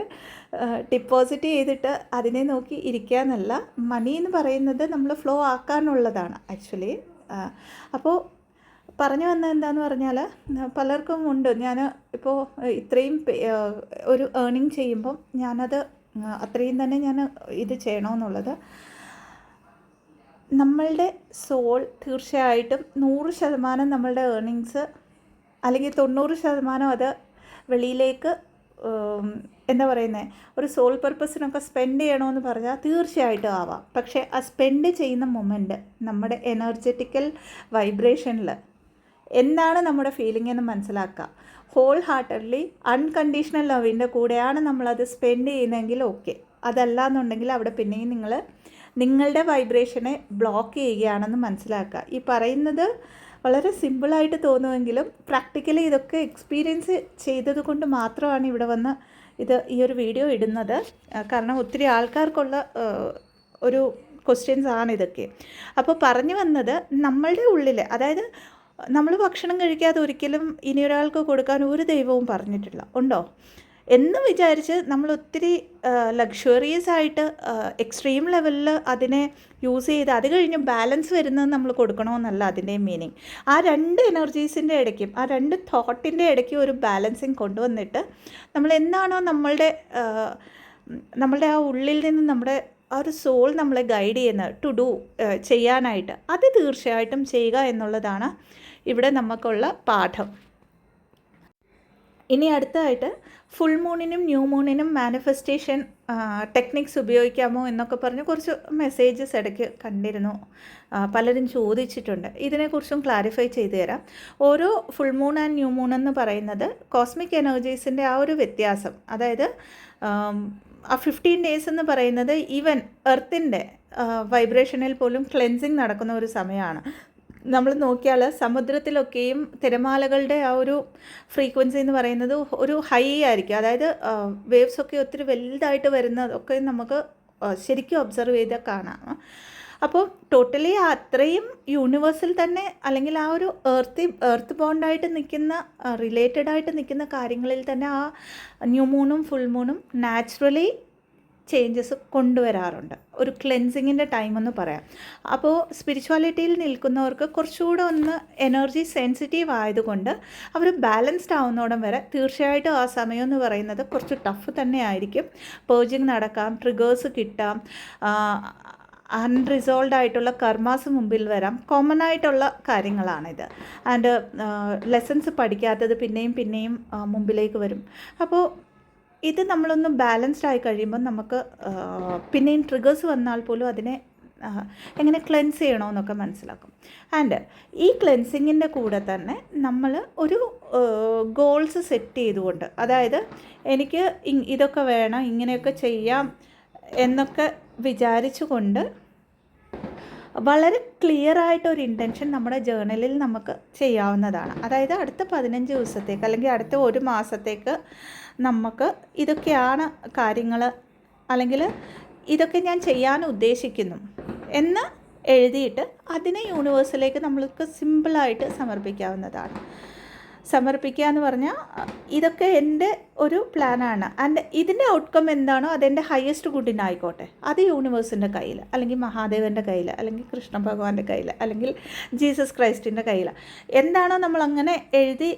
ഡിപ്പോസിറ്റ് ചെയ്തിട്ട് അതിനെ നോക്കി ഇരിക്കുക എന്നല്ല. മണി എന്ന് പറയുന്നത് നമ്മൾ ഫ്ലോ ആക്കാനുള്ളതാണ് ആക്ച്വലി. അപ്പോൾ പറഞ്ഞു വന്നത് എന്താന്ന് പറഞ്ഞാൽ, പലർക്കും ഉണ്ട്, ഞാൻ ഇപ്പോൾ ഇത്രയും ഒരു ഏർണിങ് ചെയ്യുമ്പം ഞാനത് അത്രയും തന്നെ ഞാൻ ഇത് ചെയ്യണമെന്നുള്ളത്. നമ്മളുടെ സോൾ തീർച്ചയായിട്ടും 100% നമ്മളുടെ ഏർണിങ്സ് അല്ലെങ്കിൽ 90% അത് വെളിയിലേക്ക് എന്താ പറയുന്നത്, ഒരു സോൾ പർപ്പസിനൊക്കെ സ്പെൻഡ് ചെയ്യണമെന്ന് പറഞ്ഞാൽ തീർച്ചയായിട്ടും ആവാം. പക്ഷേ ആ സ്പെൻഡ് ചെയ്യുന്ന മൊമെൻറ്റ് നമ്മുടെ എനർജറ്റിക്കൽ വൈബ്രേഷനിൽ എന്താണ് നമ്മുടെ ഫീലിംഗ് എന്ന് മനസ്സിലാക്കുക. ഹോൾ ഹാർട്ടഡ്ലി അൺകണ്ടീഷണൽ ലവിൻ്റെ കൂടെയാണ് നമ്മളത് സ്പെൻഡ് ചെയ്യുന്നതെങ്കിൽ ഓക്കെ. അതല്ല എന്നുണ്ടെങ്കിൽ അവിടെ പിന്നെയും നിങ്ങളുടെ വൈബ്രേഷനെ ബ്ലോക്ക് ചെയ്യുകയാണെന്ന് മനസ്സിലാക്കുക. ഈ പറയുന്നത് വളരെ സിമ്പിളായിട്ട് തോന്നുമെങ്കിലും പ്രാക്ടിക്കലി ഇതൊക്കെ എക്സ്പീരിയൻസ് ചെയ്തത് കൊണ്ട് മാത്രമാണ് ഇവിടെ വന്ന് ഈ ഒരു വീഡിയോ ഇടുന്നത്. കാരണം ഒത്തിരി ആൾക്കാർക്കുള്ള ഒരു ക്വസ്റ്റ്യൻസ് ആണ് ഇതൊക്കെ. അപ്പോൾ പറഞ്ഞു വന്നത്, നമ്മളുടെ ഉള്ളിൽ, അതായത് നമ്മൾ ഭക്ഷണം കഴിക്കാതെ ഒരിക്കലും ഇനിയൊരാൾക്ക് കൊടുക്കാൻ ഒരു ദൈവവും പറഞ്ഞിട്ടില്ല, ഉണ്ടോ എന്ന് വിചാരിച്ച് നമ്മൾ ഒത്തിരി ലക്ഷറിയസ് ആയിട്ട് എക്സ്ട്രീം ലെവലിൽ അതിനെ യൂസ് ചെയ്ത് അത് കഴിഞ്ഞ് ബാലൻസ് വരുന്നത് നമ്മൾ കൊടുക്കണമെന്നല്ല അതിൻ്റെ മീനിങ്. ആ രണ്ട് എനർജീസിൻ്റെ ഇടയ്ക്കും ആ രണ്ട് തോട്ടിൻ്റെ ഇടയ്ക്കും ഒരു ബാലൻസിങ് കൊണ്ടുവന്നിട്ട് നമ്മൾ എന്താണോ നമ്മളുടെ ആ ഉള്ളിൽ നിന്ന് നമ്മുടെ ആ ഒരു സോൾ നമ്മളെ ഗൈഡ് ചെയ്യുന്നത് ടു ഡു ചെയ്യാനായിട്ട്, അത് തീർച്ചയായിട്ടും ചെയ്യുക എന്നുള്ളതാണ് ഇവിടെ നമുക്കുള്ള പാഠം. ഇനി അടുത്തതായിട്ട് ഫുൾ മൂണിനും ന്യൂ മൂണിനും മാനിഫെസ്റ്റേഷൻ ടെക്നിക്സ് ഉപയോഗിക്കാമോ എന്നൊക്കെ പറഞ്ഞ് കുറച്ച് മെസ്സേജസ് ഇടയ്ക്ക് കണ്ടിരുന്നു. പലരും ചോദിച്ചിട്ടുണ്ട്. ഇതിനെക്കുറിച്ചും ക്ലാരിഫൈ ചെയ്തു തരാം. ഓരോ full moon and new moon എന്ന് പറയുന്നത് കോസ്മിക് എനർജീസിൻ്റെ ആ ഒരു വ്യത്യാസം, അതായത് ആ 15 days എന്ന് പറയുന്നത് ഈവൻ എർത്തിൻ്റെ വൈബ്രേഷനിൽ പോലും ക്ലെൻസിങ് നടക്കുന്ന ഒരു സമയമാണ്. നമ്മൾ നോക്കിയാൽ സമുദ്രത്തിലൊക്കെയും തിരമാലകളുടെ ആ ഒരു ഫ്രീക്വൻസി എന്ന് പറയുന്നത് ഒരു ഹൈ ആയിരിക്കും. അതായത് വേവ്സൊക്കെ ഒത്തിരി വലുതായിട്ട് വരുന്നതൊക്കെ നമുക്ക് ശരിക്കും ഒബ്സർവ് ചെയ്താൽ കാണാം. അപ്പോൾ ടോട്ടലി അത്രയും യൂണിവേഴ്സിൽ തന്നെ, അല്ലെങ്കിൽ ആ ഒരു എർത്ത് ബോണ്ടായിട്ട് നിൽക്കുന്ന റിലേറ്റഡ് ആയിട്ട് നിൽക്കുന്ന കാര്യങ്ങളിൽ തന്നെ ആ ന്യൂ മൂണും ഫുൾ മൂണും നാച്ചുറലി ചേഞ്ചസ് കൊണ്ടുവരാറുണ്ട്. ഒരു ക്ലെൻസിങ്ങിൻ്റെ ടൈമെന്ന് പറയാം. അപ്പോൾ സ്പിരിച്വാലിറ്റിയിൽ നിൽക്കുന്നവർക്ക് കുറച്ചുകൂടെ ഒന്ന് എനർജി സെൻസിറ്റീവ് ആയതുകൊണ്ട് അവർ ബാലൻസ്ഡ് ആവുന്നോടം വരെ തീർച്ചയായിട്ടും ആ സമയം എന്ന് പറയുന്നത് കുറച്ച് ടഫ് തന്നെ ആയിരിക്കും. പേർജിങ് നടക്കാം, ട്രിഗേഴ്സ് കിട്ടാം, അൺറിസോൾവ് ആയിട്ടുള്ള കർമാസ് മുമ്പിൽ വരാം. കോമൺ ആയിട്ടുള്ള കാര്യങ്ങളാണിത്. ആൻഡ് ലെസൺസ് പഠിക്കാത്തത് പിന്നെയും മുമ്പിലേക്ക് വരും. അപ്പോൾ ഇത് നമ്മളൊന്ന് ബാലൻസ്ഡ് ആയി കഴിയുമ്പോൾ നമുക്ക് പിന്നെയും ട്രിഗേഴ്സ് വന്നാൽ പോലും അതിനെ എങ്ങനെ ക്ലെൻസ് ചെയ്യണമെന്നൊക്കെ മനസ്സിലാക്കും. ആൻഡ് ഈ ക്ലെൻസിങ്ങിൻ്റെ കൂടെ തന്നെ നമ്മൾ ഒരു ഗോൾസ് സെറ്റ് ചെയ്തുകൊണ്ട്, അതായത് എനിക്ക് ഇതൊക്കെ വേണം, ഇങ്ങനെയൊക്കെ ചെയ്യാം എന്നൊക്കെ വിചാരിച്ചുകൊണ്ട് വളരെ ക്ലിയർ ആയിട്ടൊരു ഇൻറ്റൻഷൻ നമ്മുടെ ജേർണലിൽ നമുക്ക് ചെയ്യാവുന്നതാണ്. അതായത് അടുത്ത 15 ദിവസത്തേക്ക് അല്ലെങ്കിൽ അടുത്ത 1 മാസത്തേക്ക് നമുക്ക് ഇതൊക്കെയാണ് കാര്യങ്ങൾ, അല്ലെങ്കിൽ ഇതൊക്കെ ഞാൻ ചെയ്യാൻ ഉദ്ദേശിക്കുന്നു എന്ന് എഴുതിയിട്ട് അതിനെ യൂണിവേഴ്സിലേക്ക് നമ്മൾക്ക് സിമ്പിളായിട്ട് സമർപ്പിക്കാവുന്നതാണ്. സമർപ്പിക്കുക എന്ന് പറഞ്ഞാൽ ഇതൊക്കെ എൻ്റെ ഒരു പ്ലാനാണ്, ആൻഡ് ഇതിൻ്റെ ഔട്ട്കം എന്താണോ അതെൻ്റെ ഹയസ്റ്റ് ഗുഡിനായിക്കോട്ടെ, അത് യൂണിവേഴ്സിൻ്റെ കയ്യിൽ, അല്ലെങ്കിൽ മഹാദേവൻ്റെ കയ്യിൽ, അല്ലെങ്കിൽ കൃഷ്ണ ഭഗവാന്റെ കയ്യിൽ, അല്ലെങ്കിൽ ജീസസ് ക്രൈസ്റ്റിൻ്റെ കയ്യിൽ എന്താണോ നമ്മളങ്ങനെ എഴുതി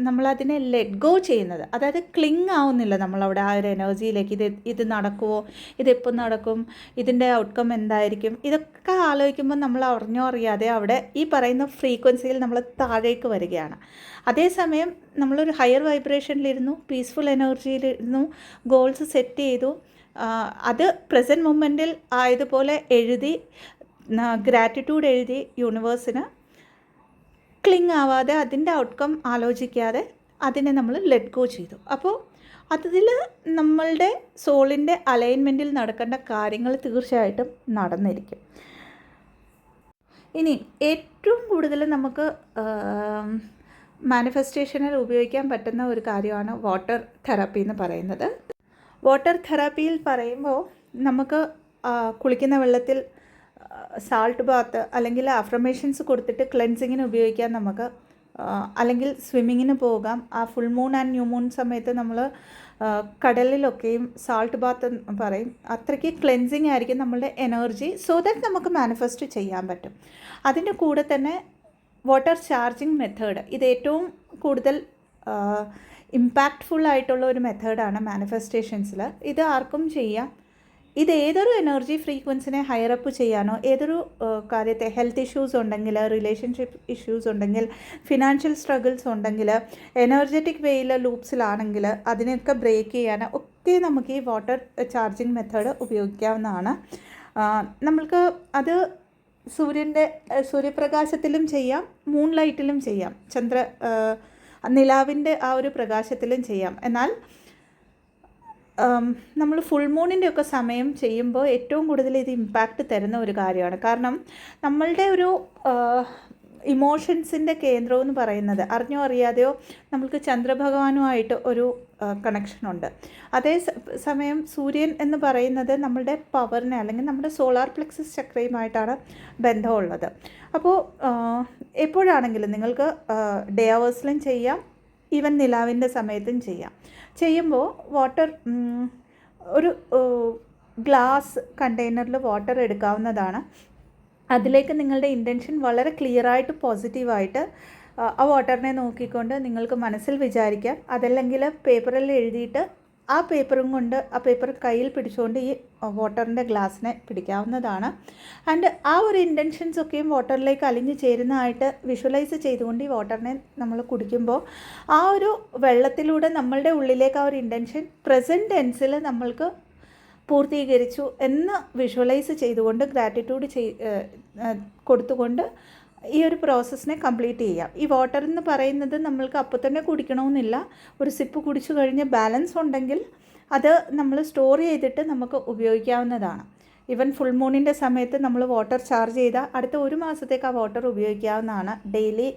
നമ്മളതിനെ ലെറ്റ് ഗോ ചെയ്യുന്നത്. അതായത് ക്ലിങ് ആവുന്നില്ല നമ്മളവിടെ ആ ഒരു എനർജിയിലേക്ക്. ഇത് നടക്കുമോ, ഇതെപ്പോൾ നടക്കും, ഇതിൻ്റെ ഔട്ട്കം എന്തായിരിക്കും, ഇതൊക്കെ ആലോചിക്കുമ്പോൾ നമ്മൾ അറിഞ്ഞോ അറിയാതെ അവിടെ ഈ പറയുന്ന ഫ്രീക്വൻസിയിൽ നമ്മൾ താഴേക്ക് വരികയാണ്. അതേസമയം നമ്മളൊരു ഹയർ വൈബ്രേഷനിലിരുന്നു, പീസ്ഫുൾ എനർജിയിലിരുന്നു, ഗോൾസ് സെറ്റ് ചെയ്തു, അത് പ്രസൻറ്റ് മൊമെൻറ്റിൽ ആയതുപോലെ എഴുതി, ഗ്രാറ്റിറ്റ്യൂഡ് എഴുതി യൂണിവേഴ്സിന് ക്ലിങ് ആവാതെ അതിൻ്റെ ഔട്ട്കം ആലോചിക്കാതെ അതിനെ നമ്മൾ ലെറ്റ് ഗോ ചെയ്തു. അപ്പോൾ അതിൽ നമ്മളുടെ സോളിൻ്റെ അലൈൻമെൻറ്റിൽ നടക്കേണ്ട കാര്യങ്ങൾ തീർച്ചയായിട്ടും നടന്നിരിക്കും. ഇനി ഏറ്റവും കൂടുതൽ നമുക്ക് മാനിഫെസ്റ്റേഷനിൽ ഉപയോഗിക്കാൻ പറ്റുന്ന ഒരു കാര്യമാണ് വാട്ടർ തെറാപ്പി എന്ന് പറയുന്നത്. വാട്ടർ തെറാപ്പിയിൽ പറയുമ്പോൾ നമുക്ക് കുളിക്കുന്ന വെള്ളത്തിൽ സാൾട്ട് ബാത്ത് അല്ലെങ്കിൽ അഫർമേഷൻസ് കൊടുത്തിട്ട് ക്ലെൻസിങ്ങിന് ഉപയോഗിക്കാൻ നമുക്ക്, അല്ലെങ്കിൽ സ്വിമ്മിങ്ങിന് പോകാം. ആ full moon and new moon സമയത്ത് നമ്മൾ കടലിലൊക്കെയും സാൾട്ട് ബാത്ത് പറയും. അത്രയ്ക്ക് ക്ലെൻസിങ് ആയിരിക്കും നമ്മളുടെ എനർജി. സോ ദാറ്റ് നമുക്ക് മാനിഫെസ്റ്റ് ചെയ്യാൻ പറ്റും. അതിൻ്റെ കൂടെ തന്നെ വാട്ടർ ചാർജിങ് മെത്തേഡ്, ഇത് ഏറ്റവും കൂടുതൽ ഇമ്പാക്റ്റ്ഫുൾ ആയിട്ടുള്ള ഒരു മെത്തേഡാണ് മാനിഫെസ്റ്റേഷൻസിൽ. ഇത് ആർക്കും ചെയ്യാം. ഇത് ഏതൊരു എനർജി ഫ്രീക്വൻസിനെ ഹയറപ്പ് ചെയ്യാനോ, ഏതൊരു കാര്യത്തെ ഹെൽത്ത് ഇഷ്യൂസ് ഉണ്ടെങ്കിൽ, റിലേഷൻഷിപ്പ് ഇഷ്യൂസ് ഉണ്ടെങ്കിൽ, ഫിനാൻഷ്യൽ സ്ട്രഗിൾസ് ഉണ്ടെങ്കിൽ, എനർജറ്റിക് വേയിൽ ലൂപ്സിലാണെങ്കിൽ അതിനെയൊക്കെ ബ്രേക്ക് ചെയ്യാനോ ഒക്കെ നമുക്ക് ഈ വാട്ടർ ചാർജിങ് മെത്തേഡ് ഉപയോഗിക്കാവുന്നതാണ്. നമ്മൾക്ക് അത് സൂര്യപ്രകാശത്തിലും ചെയ്യാം, മൂൺ ലൈറ്റിലും ചെയ്യാം, നിലാവിൻ്റെ ആ ഒരു പ്രകാശത്തിലും ചെയ്യാം. എന്നാൽ നമ്മൾ ഫുൾ മൂണിൻ്റെ ഒക്കെ സമയം ചെയ്യുമ്പോൾ ഏറ്റവും കൂടുതൽ ഇത് ഇമ്പാക്റ്റ് തരുന്ന ഒരു കാര്യമാണ്. കാരണം നമ്മളുടെ ഒരു ഇമോഷൻസിൻ്റെ കേന്ദ്രം എന്ന് പറയുന്നത് അറിഞ്ഞോ അറിയാതെയോ നമ്മൾക്ക് ചന്ദ്രഭഗവാനുമായിട്ട് ഒരു കണക്ഷനുണ്ട്. അതേ സമയം സൂര്യൻ എന്ന് പറയുന്നത് നമ്മളുടെ പവറിനെ അല്ലെങ്കിൽ നമ്മുടെ സോളാർ പ്ലെക്സസ് ചക്രയുമായിട്ടാണ് ബന്ധമുള്ളത്. അപ്പോൾ എപ്പോഴാണെങ്കിലും നിങ്ങൾക്ക് ഡേ അവേഴ്സിലും ചെയ്യാം, ഈവൻ നിലാവിൻ്റെ സമയത്തും ചെയ്യുമ്പോൾ വാട്ടർ ഒരു ഗ്ലാസ് കണ്ടെയ്നറിൽ വാട്ടർ എടുക്കാവുന്നതാണ്. അതിലേക്ക് നിങ്ങളുടെ ഇൻറ്റൻഷൻ വളരെ ക്ലിയറായിട്ട് പോസിറ്റീവായിട്ട് ആ വാട്ടറിനെ നോക്കിക്കൊണ്ട് നിങ്ങൾക്ക് മനസ്സിൽ വിചാരിക്കാം. അതല്ലെങ്കിൽ പേപ്പറിൽ എഴുതിയിട്ട് ആ പേപ്പർ കയ്യിൽ പിടിച്ചുകൊണ്ട് ഈ വാട്ടറിൻ്റെ ഗ്ലാസ്സിനെ പിടിക്കാവുന്നതാണ്. ആൻഡ് ആ ഒരു ഇൻറ്റൻഷൻസൊക്കെയും വാട്ടറിലേക്ക് അലിഞ്ഞു ചേരുന്നതായിട്ട് വിഷ്വലൈസ് ചെയ്തുകൊണ്ട് ഈ വാട്ടറിനെ നമ്മൾ കുടിക്കുമ്പോൾ ആ ഒരു വെള്ളത്തിലൂടെ നമ്മളുടെ ഉള്ളിലേക്ക് ആ ഒരു ഇൻറ്റൻഷൻ പ്രസൻറ്റ് ടെൻസിൽ നമ്മൾക്ക് പൂർത്തീകരിച്ചു എന്ന് വിഷ്വലൈസ് ചെയ്തുകൊണ്ട് ഗ്രാറ്റിറ്റ്യൂഡ് കൊടുത്തുകൊണ്ട് ഈ ഒരു പ്രോസസ്സിനെ കംപ്ലീറ്റ് ചെയ്യാം. ഈ വാട്ടർ എന്ന് പറയുന്നത് നമ്മൾക്ക് അപ്പോൾ തന്നെ കുടിക്കണമെന്നില്ല. ഒരു സിപ്പ് കുടിച്ചു കഴിഞ്ഞ് ബാലൻസ് ഉണ്ടെങ്കിൽ അത് നമ്മൾ സ്റ്റോർ ചെയ്തിട്ട് നമുക്ക് ഉപയോഗിക്കാവുന്നതാണ്. ഈവൻ ഫുൾ മൂണിൻ്റെ സമയത്ത് നമ്മൾ വാട്ടർ ചാർജ് ചെയ്താൽ അടുത്ത 1 മാസത്തേക്ക് ആ വാട്ടർ ഉപയോഗിക്കാവുന്നതാണ് ഡെയിലി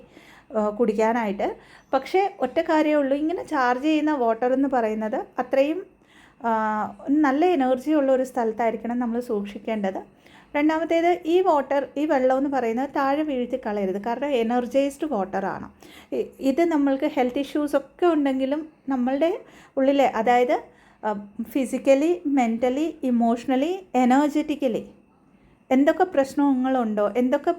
കുടിക്കാനായിട്ട്. പക്ഷേ ഒറ്റ കാര്യമേ ഉള്ളൂ, ഇങ്ങനെ ചാർജ് ചെയ്യുന്ന വാട്ടർ എന്ന് പറയുന്നത് അത്രയും നല്ല എനർജി ഉള്ള ഒരു സ്ഥലത്തായിരിക്കണം നമ്മൾ സൂക്ഷിക്കേണ്ടത്. രണ്ടാമത്തേത്, ഈ വെള്ളം എന്ന് പറയുന്നത് താഴെ വീഴ്ത്തി കളയരുത്. കാരണം എനർജൈസ്ഡ് വാട്ടറാണ് ഇത്. നമ്മൾക്ക് ഹെൽത്ത് ഇഷ്യൂസൊക്കെ ഉണ്ടെങ്കിലും നമ്മളുടെ ഉള്ളിലെ, അതായത് ഫിസിക്കലി, മെൻ്റലി, ഇമോഷണലി, എനർജറ്റിക്കലി എന്തൊക്കെ പ്രശ്നങ്ങളുണ്ടോ, എന്തൊക്കെ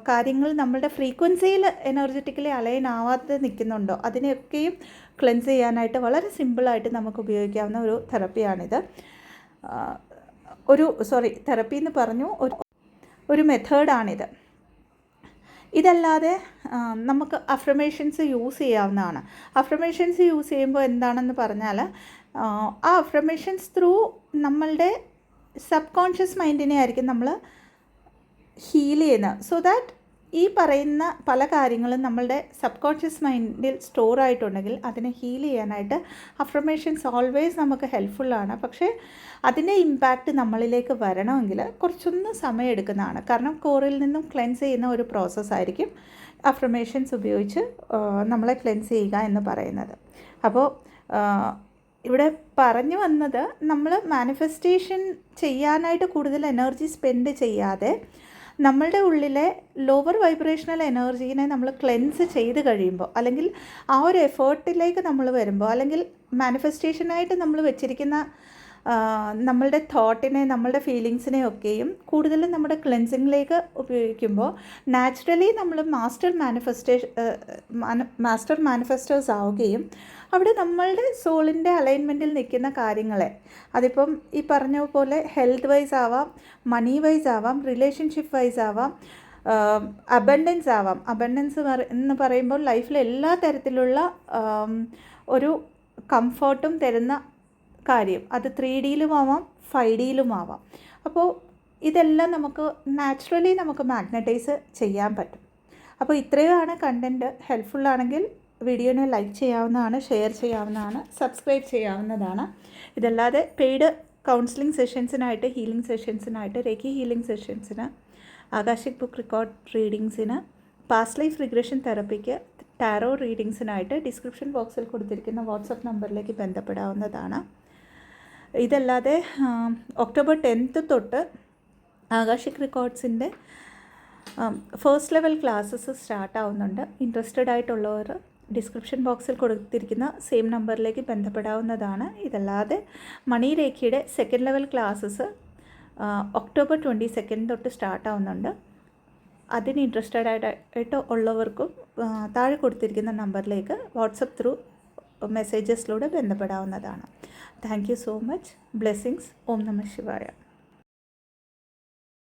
കാര്യങ്ങൾ നമ്മളുടെ ഫ്രീക്വൻസിയിൽ എനർജറ്റിക്കലി അലൈൻ ആവാതെ നിൽക്കുന്നുണ്ടോ, അതിനെയൊക്കെയും ക്ലെൻസ് ചെയ്യാനായിട്ട് വളരെ സിമ്പിളായിട്ട് നമുക്ക് ഉപയോഗിക്കാവുന്ന ഒരു തെറപ്പിയാണിത്. തെറപ്പി എന്ന് പറഞ്ഞു, ഒരു മെത്തേഡാണിത്. ഇതല്ലാതെ നമുക്ക് അഫർമേഷൻസ് യൂസ് ചെയ്യാവുന്നതാണ്. അഫർമേഷൻസ് യൂസ് ചെയ്യുമ്പോൾ എന്താണെന്ന് പറഞ്ഞാൽ, ആ അഫർമേഷൻസ് ത്രൂ നമ്മളുടെ സബ് കോൺഷ്യസ് മൈൻഡിനെ ആയിരിക്കും നമ്മൾ ഹീൽ ചെയ്യുന്നത്. സോ ദാറ്റ് ഈ പറയുന്ന പല കാര്യങ്ങളും നമ്മളുടെ സബ് കോൺഷ്യസ് മൈൻഡിൽ സ്റ്റോർ ആയിട്ടുണ്ടെങ്കിൽ അതിനെ ഹീൽ ചെയ്യാനായിട്ട് അഫർമേഷൻസ് ഓൾവേസ് നമുക്ക് ഹെൽപ്ഫുള്ളാണ്. പക്ഷേ അതിൻ്റെ ഇമ്പാക്റ്റ് നമ്മളിലേക്ക് വരണമെങ്കിൽ കുറച്ചൊന്ന് സമയം എടുക്കുന്നതാണ്. കാരണം കോറിൽ നിന്നും ക്ലെൻസ് ചെയ്യുന്ന ഒരു പ്രോസസ്സായിരിക്കും അഫർമേഷൻസ് ഉപയോഗിച്ച് നമ്മളെ ക്ലെൻസ് ചെയ്യുക എന്ന് പറയുന്നത്. അപ്പോൾ ഇവിടെ പറഞ്ഞു വന്നത്, നമ്മൾ മാനിഫെസ്റ്റേഷൻ ചെയ്യാനായിട്ട് കൂടുതൽ എനർജി സ്പെൻഡ് ചെയ്യാതെ നമ്മളുടെ ഉള്ളിലെ ലോവർ വൈബ്രേഷണൽ എനർജീനെ നമ്മൾ ക്ലെൻസ് ചെയ്ത് കഴിയുമ്പോൾ, അല്ലെങ്കിൽ ആ ഒരു എഫേർട്ടിലേക്ക് നമ്മൾ വരുമ്പോൾ, അല്ലെങ്കിൽ മാനിഫെസ്റ്റേഷനായിട്ട് നമ്മൾ വെച്ചിരിക്കുന്ന നമ്മളുടെ തോട്ടിനെ, നമ്മളുടെ ഫീലിങ്സിനെ ഒക്കെയും കൂടുതലും നമ്മുടെ ക്ലെൻസിങ്ങിലേക്ക് ഉപയോഗിക്കുമ്പോൾ നാച്ചുറലി നമ്മൾ മാസ്റ്റർ മാനിഫെസ്റ്റേഴ്സ് ആവുകയും അവിടെ നമ്മളുടെ സോളിൻ്റെ അലൈൻമെൻറ്റിൽ നിൽക്കുന്ന കാര്യങ്ങളെ, അതിപ്പം ഈ പറഞ്ഞ പോലെ ഹെൽത്ത് വൈസ് ആവാം, മണി വൈസ് ആവാം, റിലേഷൻഷിപ്പ് വൈസ് ആവാം, അബണ്ടൻസ് ആവാം. അബണ്ടൻസ് എന്ന് പറയുമ്പോൾ ലൈഫിൽ എല്ലാ തരത്തിലുള്ള ഒരു കംഫർട്ടും തരുന്ന കാര്യം, അത് 3Dയിലും ആവാം, 5Dയിലും ആവാം. അപ്പോൾ ഇതെല്ലാം നമുക്ക് നാച്ചുറലി നമുക്ക് മാഗ്നറ്റൈസ് ചെയ്യാൻ പറ്റും. അപ്പോൾ ഇത്രയുമാണ് കണ്ടൻറ്റ്. ഹെൽപ്ഫുള്ളാണെങ്കിൽ വീഡിയോനെ ലൈക്ക് ചെയ്യാവുന്നതാണ്, ഷെയർ ചെയ്യാവുന്നതാണ്, സബ്സ്ക്രൈബ് ചെയ്യാവുന്നതാണ്. ഇതല്ലാതെ പെയ്ഡ് കൗൺസിലിംഗ് സെഷൻസിനായിട്ട്, ഹീലിംഗ് സെഷൻസിനായിട്ട്, റേക്കി ഹീലിംഗ് സെഷൻസിന്, ആകാശിക് ബുക്ക് റെക്കോർഡ് റീഡിങ്സിന്, പാസ്റ്റ് ലൈഫ് റിഗ്രഷൻ തെറപ്പിക്ക്, ടാരോ റീഡിങ്സിനായിട്ട് ഡിസ്ക്രിപ്ഷൻ ബോക്സിൽ കൊടുത്തിരിക്കുന്ന വാട്സപ്പ് നമ്പറിലേക്ക് ബന്ധപ്പെടാവുന്നതാണ്. ഇതല്ലാതെ ഒക്ടോബർ 10 തൊട്ട് ആകാശിക് റെക്കോർഡ്സിൻ്റെ ഫസ്റ്റ് ലെവൽ ക്ലാസ്സസ് സ്റ്റാർട്ട് ആവുന്നുണ്ട്. ഇൻട്രസ്റ്റഡ് ആയിട്ടുള്ളവർ ഡിസ്ക്രിപ്ഷൻ ബോക്സിൽ കൊടുത്തിരിക്കുന്ന സെയിം നമ്പറിലേക്ക് ബന്ധപ്പെടാവുന്നതാണ്. ഇതല്ലാതെ മണി രേഖയുടെ സെക്കൻഡ് ലെവൽ ക്ലാസ്സസ് ഒക്ടോബർ 22 തൊട്ട് സ്റ്റാർട്ട് ആവുന്നുണ്ട്. അതിന് ഇൻട്രസ്റ്റഡ് ആയിട്ട് ഉള്ളവർക്കും താഴെ കൊടുത്തിരിക്കുന്ന നമ്പറിലേക്ക് വാട്സപ്പ് ത്രൂ മെസ്സേജസിലൂടെ ബന്ധപ്പെടാവുന്നതാണ്. Thank you so much. Blessings. ഓം നമഃ ശിവായ.